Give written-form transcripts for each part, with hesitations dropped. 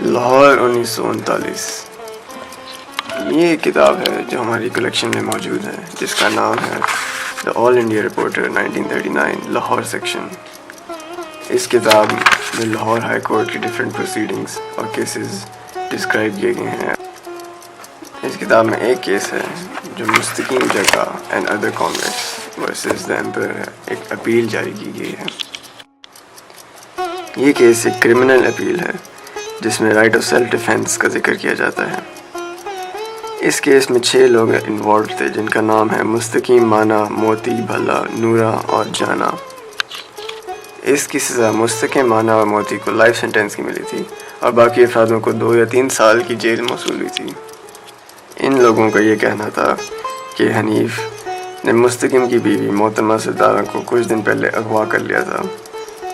لاہور 1939 یہ کتاب ہے جو ہماری کلیکشن میں موجود ہے، جس کا نام ہے دا آل انڈیا رپورٹر 1939 لاہور سیکشن۔ اس کتاب میں لاہور ہائی کورٹ کی ڈفرینٹ پروسیڈنگز اور کیسز ڈسکرائب کیے گئے ہیں۔ اس کتاب میں ایک کیس ہے جو مستقیم جگہ and other convicts versus the emperor ہے، ایک اپیل جاری کی گئی ہے۔ یہ کیس ایک کرمنل اپیل ہے جس میں رائٹ آف سیلف ڈیفینس کا ذکر کیا جاتا ہے۔ اس کیس میں 6 لوگ انوالوڈ تھے جن کا نام ہے مستقیم، مانا، موتی، بھلا، نورا اور جانا۔ اس کی سزا مستقیم، مانا اور موتی کو لائف سینٹنس کی ملی تھی اور باقی افرادوں کو 2 یا 3 سال کی جیل موصول ہوئی تھی۔ ان لوگوں کا یہ کہنا تھا کہ حنیف نے مستقیم کی بیوی محترمہ ستارہ کو کچھ دن پہلے اغوا کر لیا تھا،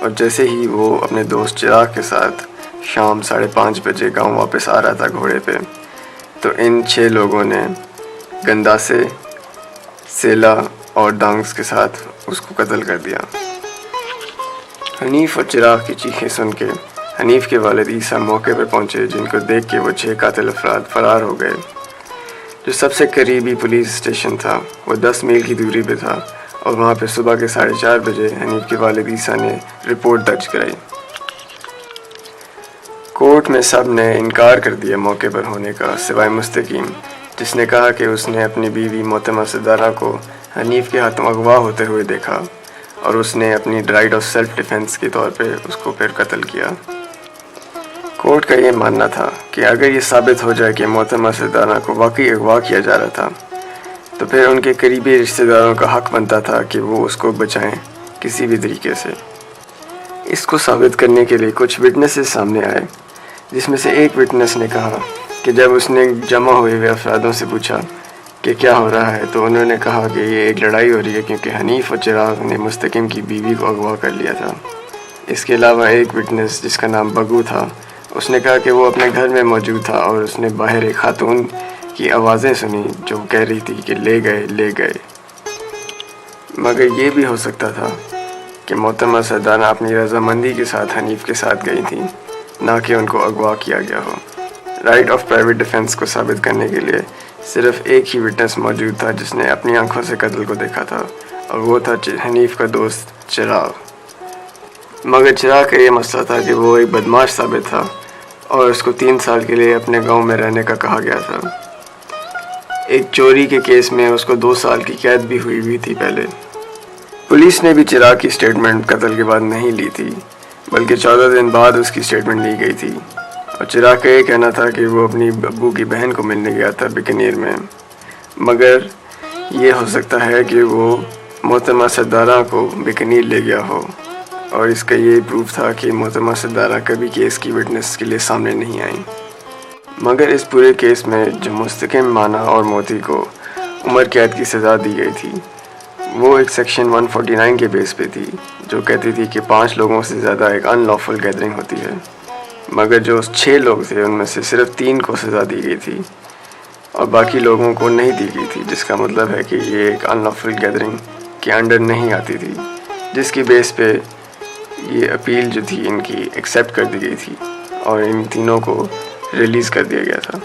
اور جیسے ہی وہ اپنے دوست چراغ کے ساتھ شام 5:30 بجے گاؤں واپس آ رہا تھا گھوڑے پہ، تو ان 6 لوگوں نے گنداسے، سیلا اور ڈانگس کے ساتھ اس کو قتل کر دیا۔ حنیف اور چراغ کی چیخیں سن کے حنیف کے والد عیسیٰ موقع پر پہنچے، جن کو دیکھ کے وہ 6 قاتل افراد فرار ہو گئے۔ جو سب سے قریبی پولیس اسٹیشن تھا وہ 10 میل کی دوری پہ تھا، اور وہاں پہ صبح کے 4:30 بجے حنیف کے والد عیسیٰ نے رپورٹ درج کرائی۔ کورٹ میں سب نے انکار کر دیا موقع پر ہونے کا، سوائے مستقیم، جس نے کہا کہ اس نے اپنی بیوی محترمہ ستارہ کو حنیف کے ہاتھوں اغوا ہوتے ہوئے دیکھا، اور اس نے اپنی رائٹ آف سیلف ڈیفینس کے طور پہ اس کو پھر قتل کیا۔ کورٹ کا یہ ماننا تھا کہ اگر یہ ثابت ہو جائے کہ محترمہ ستارہ کو واقعی اغوا کیا جا رہا تھا، تو پھر ان کے قریبی رشتہ داروں کا حق بنتا تھا کہ وہ اس کو بچائیں کسی بھی طریقے سے۔ اس کو ثابت کرنے کے لیے کچھ وٹنسز سامنے آئے، جس میں سے ایک وٹنس نے کہا کہ جب اس نے جمع ہوئے ہوئے افرادوں سے پوچھا کہ کیا ہو رہا ہے، تو انہوں نے کہا کہ یہ ایک لڑائی ہو رہی ہے کیونکہ حنیف اور چراغ نے مستقیم کی بیوی کو اغوا کر لیا تھا۔ اس کے علاوہ ایک وٹنس جس کا نام بگو تھا، اس نے کہا کہ وہ اپنے گھر میں موجود تھا اور اس نے باہر ایک خاتون کی آوازیں سنی جو کہہ رہی تھی کہ لے گئے لے گئے۔ مگر یہ بھی ہو سکتا تھا کہ محترمہ ستارہ اپنی رضامندی کے ساتھ حنیف کے ساتھ گئی تھیں، نہ کہ ان کو اغوا کیا گیا ہو۔ رائٹ آف پرائیویٹ ڈیفینس کو ثابت کرنے کے لیے صرف ایک ہی وٹنس موجود تھا جس نے اپنی آنکھوں سے قتل کو دیکھا تھا، اور وہ تھا حنیف کا دوست چراغ۔ مگر چراغ کا یہ مسئلہ تھا کہ وہ ایک بدماش ثابت تھا اور اس کو 3 سال کے لیے اپنے گاؤں میں رہنے کا کہا گیا تھا۔ ایک چوری کے کیس میں اس کو 2 سال کی قید بھی ہوئی تھی پہلے۔ پولیس نے بھی چراغ کی اسٹیٹمنٹ قتل کے بعد نہیں لی تھی، بلکہ 14 دن بعد اس کی اسٹیٹمنٹ لی گئی تھی، اور چراغ کا یہ کہنا تھا کہ وہ اپنی ابو کی بہن کو ملنے گیا تھا بیکانیر میں۔ مگر یہ ہو سکتا ہے کہ وہ محترمہ ستارہ کو بیکانیر لے گیا ہو، اور اس کا یہ پروف تھا کہ محترمہ ستارہ کبھی کیس کی وٹنس کے لیے سامنے نہیں آئیں۔ مگر اس پورے کیس میں جو مستقیم، مانا اور موتی کو عمر قید کی سزا دی گئی تھی، وہ ایک سیکشن 149 کے بیس پہ تھی، جو کہتی تھی کہ 5 لوگوں سے زیادہ ایک ان لافل گیدرنگ ہوتی ہے۔ مگر جو 6 لوگ تھے ان میں سے صرف 3 کو سزا دی گئی تھی اور باقی لوگوں کو نہیں دی گئی تھی، جس کا مطلب ہے کہ یہ ایک ان لافل گیدرنگ کے انڈر نہیں آتی تھی، جس کی بیس پہ یہ اپیل جو تھی ان کی ایکسیپٹ کر دی گئی تھی اور ان تینوں کو ریلیز کر دیا گیا تھا۔